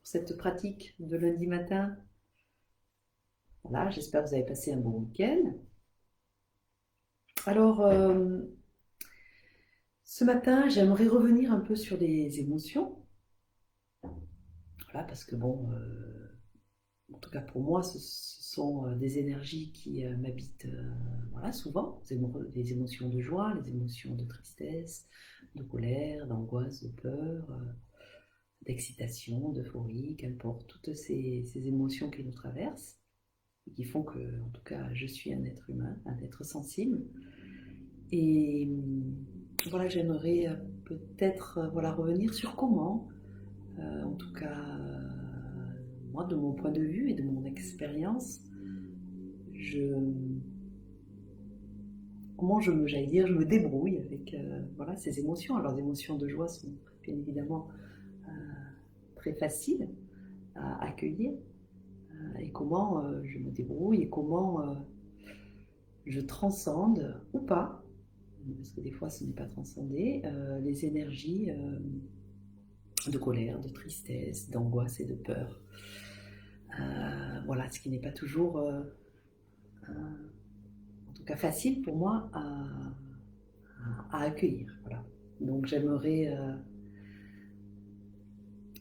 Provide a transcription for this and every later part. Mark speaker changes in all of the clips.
Speaker 1: pour cette pratique de lundi matin. Voilà, j'espère que vous avez passé un bon week-end. Alors, ce matin, j'aimerais revenir un peu sur les émotions. Voilà, parce que bon, en tout cas pour moi, ce sont des énergies qui m'habitent voilà, souvent. Les émotions de joie, les émotions de tristesse, de colère, d'angoisse, de peur, d'excitation, d'euphorie, qu'importe, toutes ces émotions qui nous traversent et qui font que, en tout cas, je suis un être humain, un être sensible. Et voilà, j'aimerais peut-être voilà, revenir sur comment, en tout cas, moi, de mon point de vue et de mon expérience, je, comment j'allais dire, je me débrouille avec voilà, ces émotions. Alors, les émotions de joie sont bien évidemment très faciles à accueillir. Et comment je me débrouille et comment je transcende ou pas, parce que des fois ce n'est pas transcendé, les énergies de colère, de tristesse, d'angoisse et de peur. Voilà, ce qui n'est pas toujours, en tout cas facile pour moi à accueillir. Voilà. Donc j'aimerais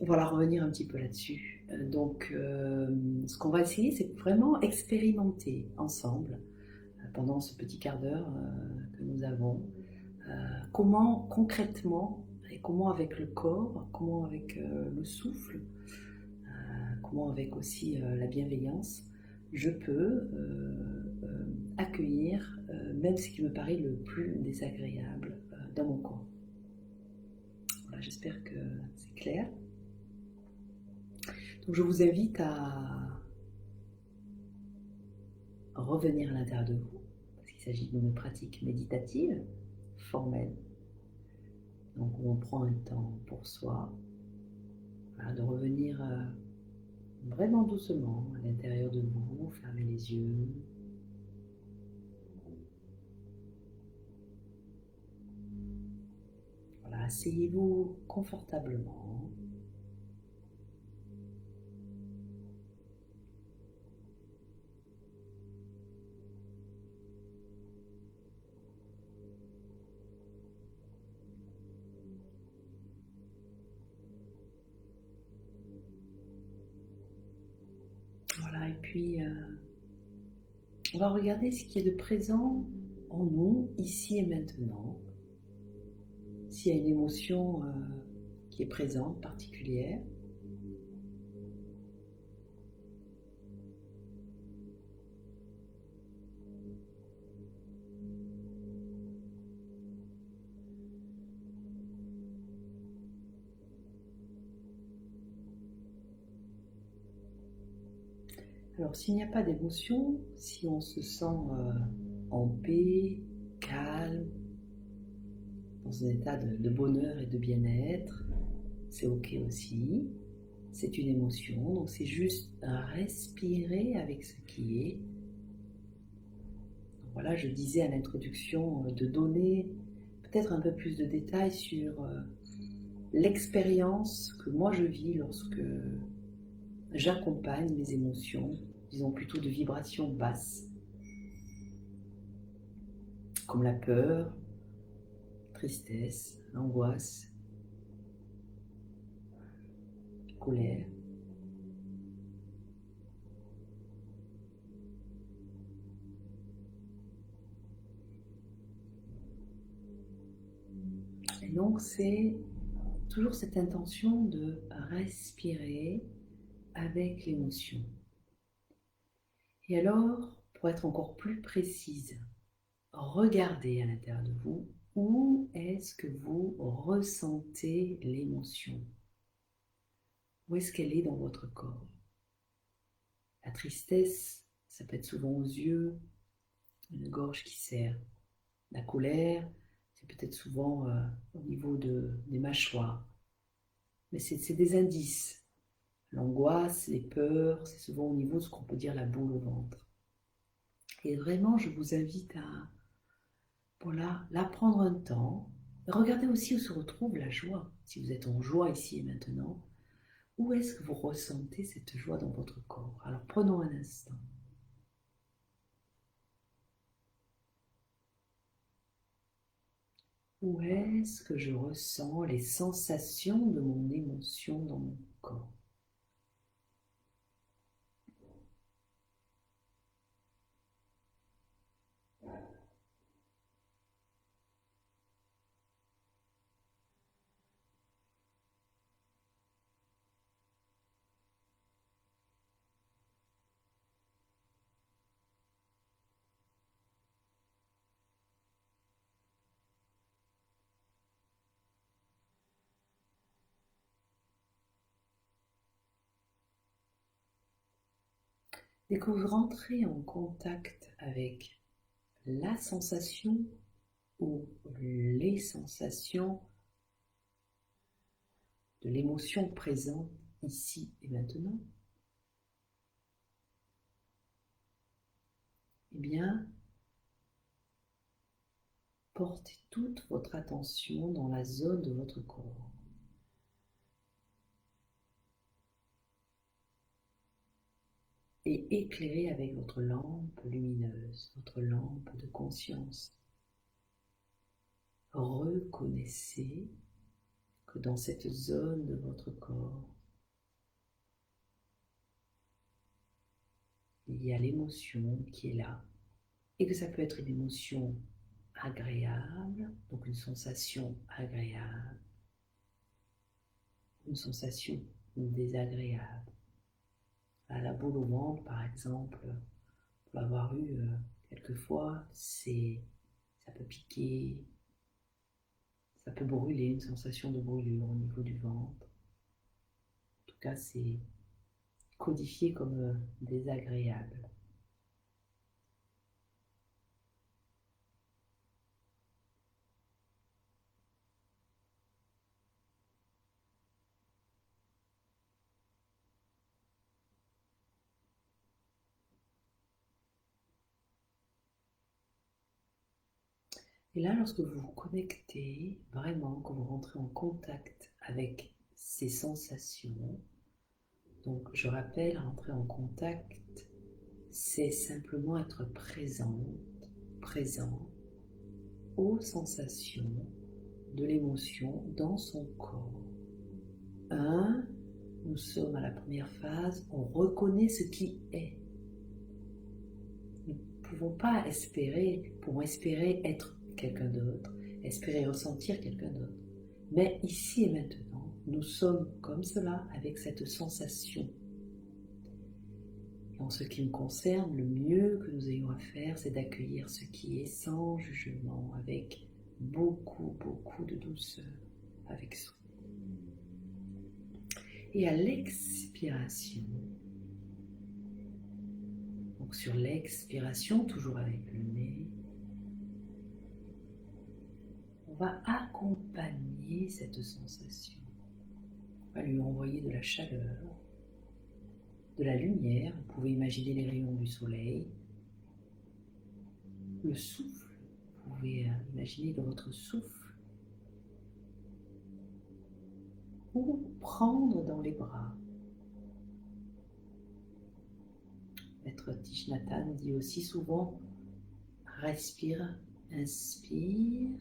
Speaker 1: voilà, revenir un petit peu là-dessus. Donc ce qu'on va essayer, c'est vraiment expérimenter ensemble pendant ce petit quart d'heure que nous avons. Comment concrètement et comment avec le corps, comment avec le souffle, comment avec aussi la bienveillance, je peux accueillir même ce qui me paraît le plus désagréable dans mon corps. Voilà, j'espère que c'est clair. Donc je vous invite à revenir à l'intérieur de vous, parce qu'il s'agit d'une pratique méditative, formelle, donc on prend un temps pour soi, voilà, de revenir vraiment doucement à l'intérieur de vous, fermez les yeux. Voilà, asseyez-vous confortablement. Voilà, et puis on va regarder ce qui est de présent en nous, ici et maintenant. S'il y a une émotion qui est présente, particulière. Alors, s'il n'y a pas d'émotion, si on se sent en paix, calme, dans un état de bonheur et de bien-être, c'est ok aussi. C'est une émotion, donc c'est juste respirer avec ce qui est. Donc voilà, je disais à l'introduction de donner peut-être un peu plus de détails sur l'expérience que moi je vis lorsque j'accompagne mes émotions, disons plutôt de vibrations basses, comme la peur, tristesse, l'angoisse, la colère. Et donc c'est toujours cette intention de respirer avec l'émotion. Et alors, pour être encore plus précise, regardez à l'intérieur de vous où est-ce que vous ressentez l'émotion. Où est-ce qu'elle est dans votre corps? La tristesse, ça peut être souvent aux yeux, une gorge qui serre. La colère, c'est peut-être souvent au niveau des mâchoires. Mais c'est des indices. L'angoisse, les peurs, c'est souvent au niveau de ce qu'on peut dire la boule au ventre. Et vraiment, je vous invite à voilà, là prendre un temps. Regardez aussi où se retrouve la joie. Si vous êtes en joie ici et maintenant, Où est-ce que vous ressentez cette joie dans votre corps? Alors prenons un instant. Où est-ce que je ressens les sensations de mon émotion dans mon corps? Dès que vous rentrez en contact avec la sensation ou les sensations de l'émotion présente ici et maintenant, eh bien, portez toute votre attention dans la zone de votre corps. Et éclairez avec votre lampe lumineuse, votre lampe de conscience. Reconnaissez que dans cette zone de votre corps, il y a l'émotion qui est là. Et que ça peut être une émotion agréable, donc une sensation agréable, une sensation désagréable. À la boule au ventre, par exemple, pour avoir eu quelquefois, ça peut piquer, ça peut brûler, une sensation de brûlure au niveau du ventre. En tout cas, c'est codifié comme désagréable. Et là, lorsque vous vous connectez, vraiment, quand vous rentrez en contact avec ces sensations, donc je rappelle, rentrer en contact, c'est simplement être présent aux sensations de l'émotion dans son corps. 1, nous sommes à la première phase, on reconnaît ce qui est. Nous ne pouvons pas pouvons espérer être quelqu'un d'autre, espérer ressentir quelqu'un d'autre. Mais ici et maintenant, nous sommes comme cela, avec cette sensation. Et en ce qui me concerne, le mieux que nous ayons à faire, c'est d'accueillir ce qui est sans jugement, avec beaucoup de douceur avec soi. Et à l'expiration, donc sur l'expiration, toujours avec le nez, on va accompagner cette sensation. On va lui envoyer de la chaleur, de la lumière. Vous pouvez imaginer les rayons du soleil, le souffle. Vous pouvez imaginer de votre souffle ou prendre dans les bras. Maître Thich Nhat Hanh dit aussi souvent respire, inspire,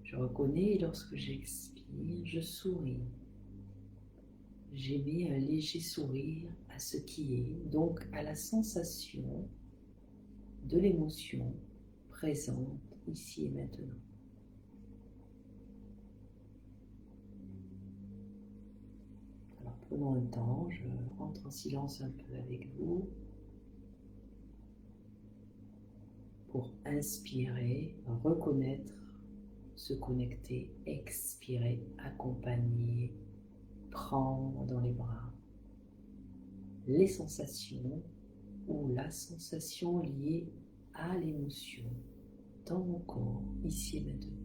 Speaker 1: je reconnais, et lorsque j'expire, je souris. J'émets un léger sourire à ce qui est, donc à la sensation de l'émotion présente ici et maintenant. Alors prenons un temps, je rentre en silence un peu avec vous pour inspirer, reconnaître, se connecter, expirer, accompagner, prendre dans les bras les sensations ou la sensation liée à l'émotion dans mon corps, ici et maintenant.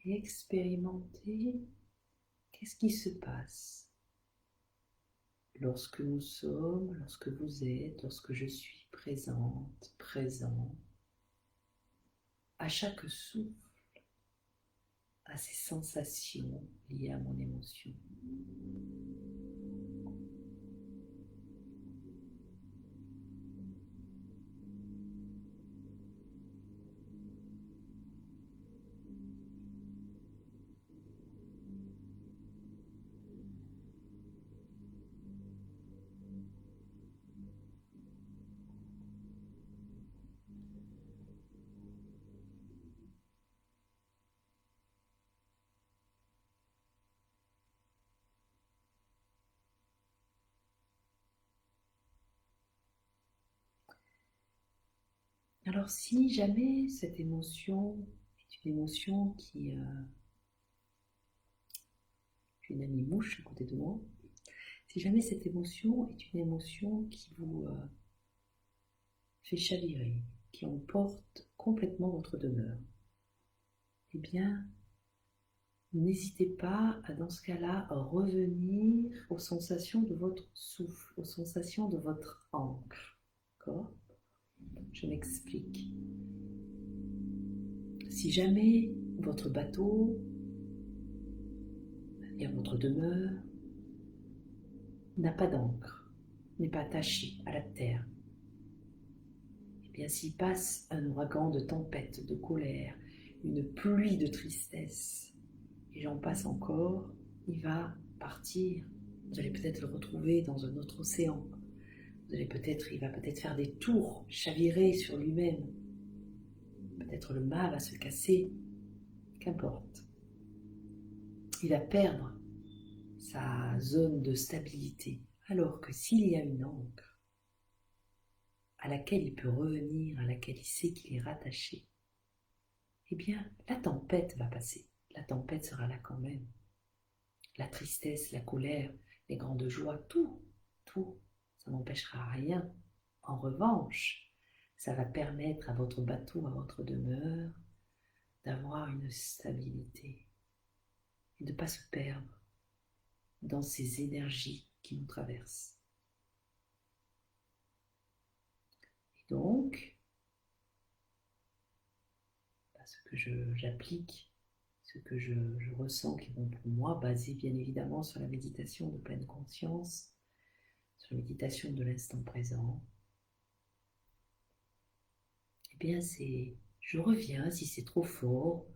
Speaker 1: et expérimenter qu'est-ce qui se passe lorsque nous sommes, lorsque vous êtes, lorsque je suis présente, présent, à chaque souffle, à ces sensations liées à mon émotion. Alors si jamais cette émotion est une émotion qui... j'ai une amie mouche à côté de moi. Si jamais cette émotion est une émotion qui vous fait chavirer, qui emporte complètement votre demeure, eh bien, n'hésitez pas à, dans ce cas-là, revenir aux sensations de votre souffle, aux sensations de votre ancre. D'accord ? Je m'explique. Si jamais votre bateau, c'est-à-dire votre demeure, n'a pas d'ancre, n'est pas attaché à la terre, eh bien s'il passe un ouragan de tempête, de colère, une pluie de tristesse, et j'en passe encore, il va partir. Vous allez peut-être le retrouver dans un autre océan. Il va peut-être faire des tours, chavirer sur lui-même. Peut-être le mât va se casser, qu'importe. Il va perdre sa zone de stabilité. Alors que s'il y a une ancre à laquelle il peut revenir, à laquelle il sait qu'il est rattaché, eh bien, la tempête va passer. La tempête sera là quand même. La tristesse, la colère, les grandes joies, tout, ça n'empêchera rien. En revanche, ça va permettre à votre bateau, à votre demeure, d'avoir une stabilité et de ne pas se perdre dans ces énergies qui nous traversent. Et donc, ce que j'applique, ce que je ressens qui est bon pour moi, basé bien évidemment sur la méditation de pleine conscience, sur la méditation de l'instant présent, eh bien je reviens si c'est trop fort,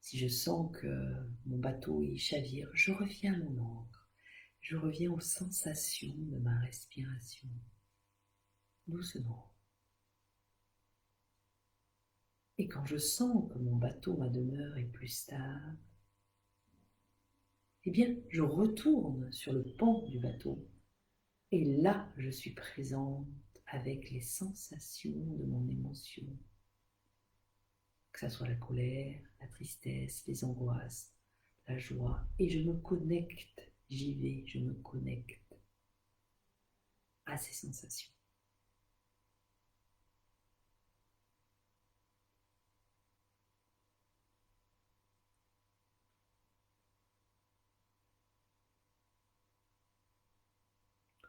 Speaker 1: si je sens que mon bateau il chavire, je reviens à mon ancre, je reviens aux sensations de ma respiration, doucement. Et quand je sens que mon bateau, ma demeure est plus stable, eh bien, je retourne sur le pont du bateau. Et là, je suis présente avec les sensations de mon émotion. Que ce soit la colère, la tristesse, les angoisses, la joie. Et je me connecte, j'y vais, je me connecte à ces sensations.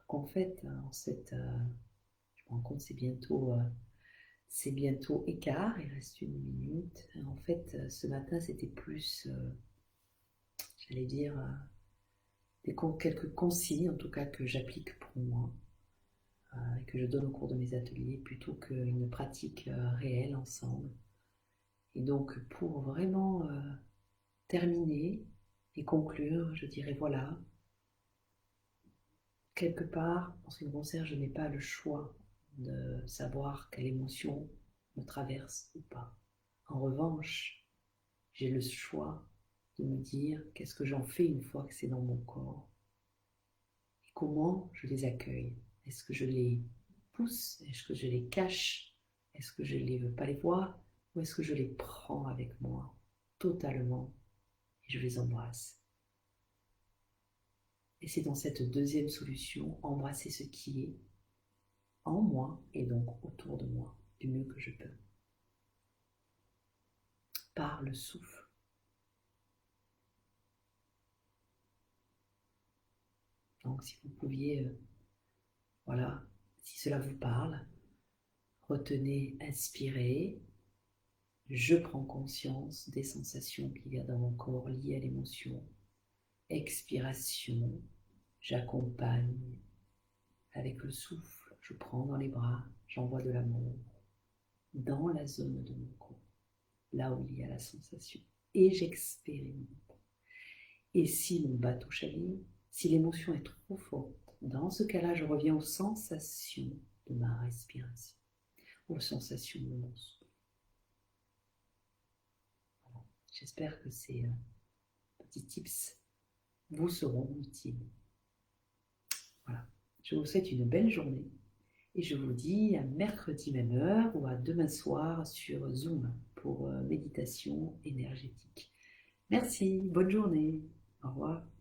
Speaker 1: Donc en fait, je me rends compte c'est bientôt écart, il reste une minute. En fait, ce matin, c'était plus, j'allais dire, quelques consignes, en tout cas, que j'applique pour moi et que je donne au cours de mes ateliers, plutôt qu'une pratique réelle ensemble. Et donc, pour vraiment terminer et conclure, je dirais voilà, quelque part, en ce qui me concerne, je n'ai pas le choix de savoir quelle émotion me traverse ou pas. En revanche, j'ai le choix de me dire qu'est-ce que j'en fais une fois que c'est dans mon corps et comment je les accueille. Est-ce que je les pousse? Est-ce que je les cache? Est-ce que je ne veux pas les voir? Ou est-ce que je les prends avec moi totalement et je les embrasse? Et c'est dans cette deuxième solution, embrasser ce qui est en moi et donc autour de moi du mieux que je peux. Par le souffle. Donc si vous pouviez, voilà, si cela vous parle, retenez, inspirez. Je prends conscience des sensations qu'il y a dans mon corps liées à l'émotion. Expiration, j'accompagne avec le souffle. Je prends dans les bras, j'envoie de l'amour dans la zone de mon corps, là où il y a la sensation. Et j'expérimente. Et si mon bateau chaviре, si l'émotion est trop forte, dans ce cas-là, je reviens aux sensations de ma respiration, aux sensations de mon souffle. Voilà. J'espère que ces petits tips vous seront utiles. Voilà. Je vous souhaite une belle journée et je vous dis à mercredi même heure ou à demain soir sur Zoom pour méditation énergétique. Merci, bonne journée, au revoir.